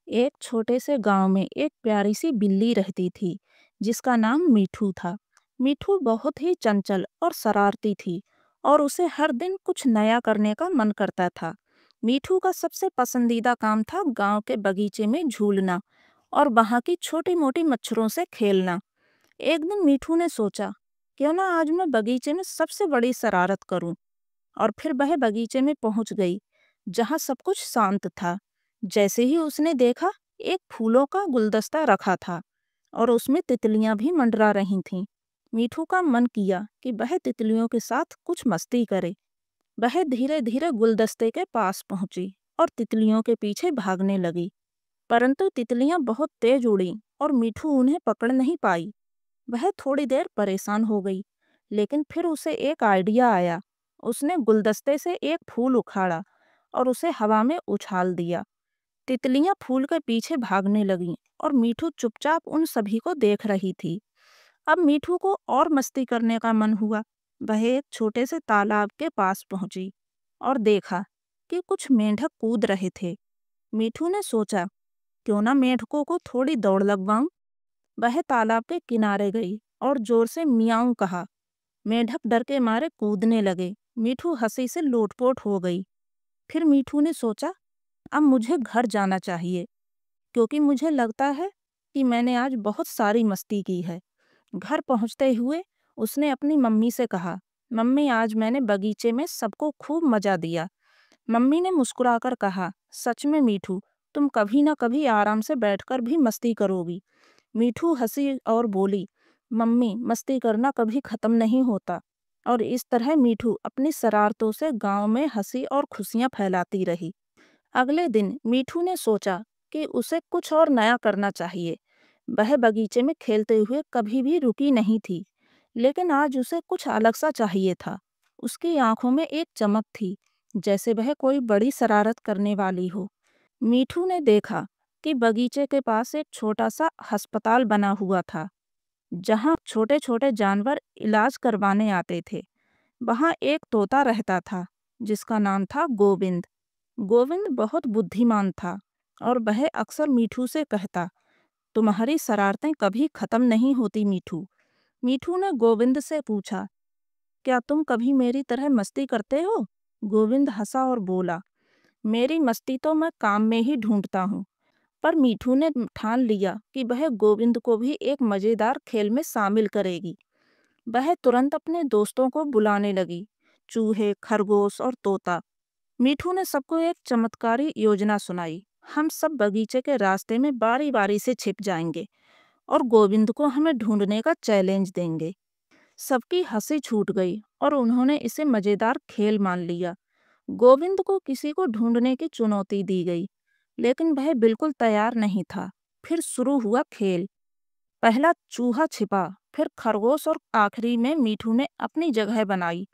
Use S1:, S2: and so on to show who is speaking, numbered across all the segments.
S1: एक छोटे से गांव में एक प्यारी सी बिल्ली रहती थी जिसका नाम मीठू था। मीठू बहुत ही चंचल और शरारती थी और उसे हर दिन कुछ नया करने का मन करता था। मीठू का सबसे पसंदीदा काम था गांव के बगीचे में झूलना और वहां की छोटी मोटी मच्छरों से खेलना। एक दिन मीठू ने सोचा, क्यों ना आज मैं बगीचे में सबसे बड़ी शरारत करूं। और फिर वह बगीचे में पहुंच गई जहां सब कुछ शांत था। जैसे ही उसने देखा, एक फूलों का गुलदस्ता रखा था और उसमें तितलियां भी मंडरा रही थीं। मीठू का मन किया कि वह तितलियों के साथ कुछ मस्ती करे। वह धीरे धीरे गुलदस्ते के पास पहुंची और तितलियों के पीछे भागने लगी। परंतु तितलियां बहुत तेज उड़ी और मीठू उन्हें पकड़ नहीं पाई। वह थोड़ी देर परेशान हो गई, लेकिन फिर उसे एक आइडिया आया। उसने गुलदस्ते से एक फूल उखाड़ा और उसे हवा में उछाल दिया। तितलियां फूल के पीछे भागने लगीं और मीठू चुपचाप उन सभी को देख रही थी। अब मीठू को और मस्ती करने का मन हुआ। वह एक छोटे से तालाब के पास पहुंची और देखा कि कुछ मेंढक कूद रहे थे। मीठू ने सोचा, क्यों ना मेंढकों को थोड़ी दौड़ लगवाऊं। वह तालाब के किनारे गई और जोर से मियाऊं कहा। मेंढक डर के मारे कूदने लगे। मीठू हंसी से लोटपोट हो गई। फिर मीठू ने सोचा, अब मुझे घर जाना चाहिए, क्योंकि मुझे लगता है कि मैंने आज बहुत सारी मस्ती की है। घर पहुंचते हुए उसने अपनी मम्मी से कहा, मम्मी आज मैंने बगीचे में सबको खूब मजा दिया। मम्मी ने मुस्कुराकर कहा, सच में मीठू, तुम कभी ना कभी आराम से बैठकर भी मस्ती करोगी। मीठू हंसी और बोली, मम्मी मस्ती करना कभी खत्म नहीं होता। और इस तरह मीठू अपनी शरारतों से गांव में हंसी और खुशियां फैलाती रही। अगले दिन मीठू ने सोचा कि उसे कुछ और नया करना चाहिए। वह बगीचे में खेलते हुए कभी भी रुकी नहीं थी, लेकिन आज उसे कुछ अलग सा चाहिए था। उसकी आंखों में एक चमक थी, जैसे वह कोई बड़ी शरारत करने वाली हो। मीठू ने देखा कि बगीचे के पास एक छोटा सा अस्पताल बना हुआ था, जहाँ छोटे छोटे जानवर इलाज करवाने आते थे। वहाँ एक तोता रहता था जिसका नाम था गोविंद। गोविंद बहुत बुद्धिमान था और वह अक्सर मीठू से कहता, तुम्हारी शरारतें कभी खत्म नहीं होती मीठू। मीठू ने गोविंद से पूछा, क्या तुम कभी मेरी तरह मस्ती करते हो? गोविंद हंसा और बोला, मेरी मस्ती तो मैं काम में ही ढूंढता हूँ। पर मीठू ने ठान लिया कि वह गोविंद को भी एक मजेदार खेल में शामिल करेगी। वह तुरंत अपने दोस्तों को बुलाने लगी, चूहे, खरगोश और तोता। मीठू ने सबको एक चमत्कारी योजना सुनाई। हम सब बगीचे के रास्ते में बारी बारी से छिप जाएंगे और गोविंद को हमें ढूंढने का चैलेंज देंगे। सबकी हंसी छूट गई और उन्होंने इसे मजेदार खेल मान लिया। गोविंद को किसी को ढूंढने की चुनौती दी गई, लेकिन वह बिल्कुल तैयार नहीं था। फिर शुरू हुआ खेल। पहला चूहा छिपा, फिर खरगोश और आखिरी में मीठू ने अपनी जगह बनाई।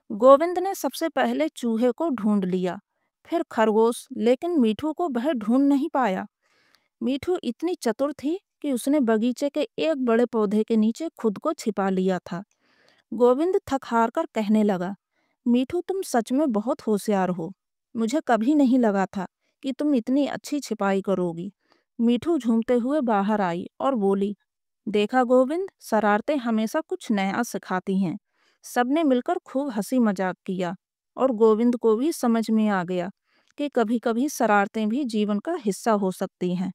S1: गोविंद ने सबसे पहले चूहे को ढूंढ लिया, फिर खरगोश, लेकिन मीठू को वह ढूंढ नहीं पाया। मीठू इतनी चतुर थी कि उसने बगीचे के एक बड़े पौधे के नीचे खुद को छिपा लिया था। गोविंद थक हार कर कहने लगा, मीठू तुम सच में बहुत होशियार हो। मुझे कभी नहीं लगा था कि तुम इतनी अच्छी छिपाई करोगी। मीठू झूमते हुए बाहर आई और बोली, देखा गोविंद, शरारतें हमेशा कुछ नया सिखाती हैं। सबने मिलकर खूब हंसी मजाक किया और गोविंद को भी समझ में आ गया कि कभी कभी शरारतें भी जीवन का हिस्सा हो सकती हैं।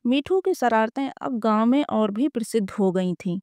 S1: मीठू की शरारतें अब गांव में और भी प्रसिद्ध हो गई थीं।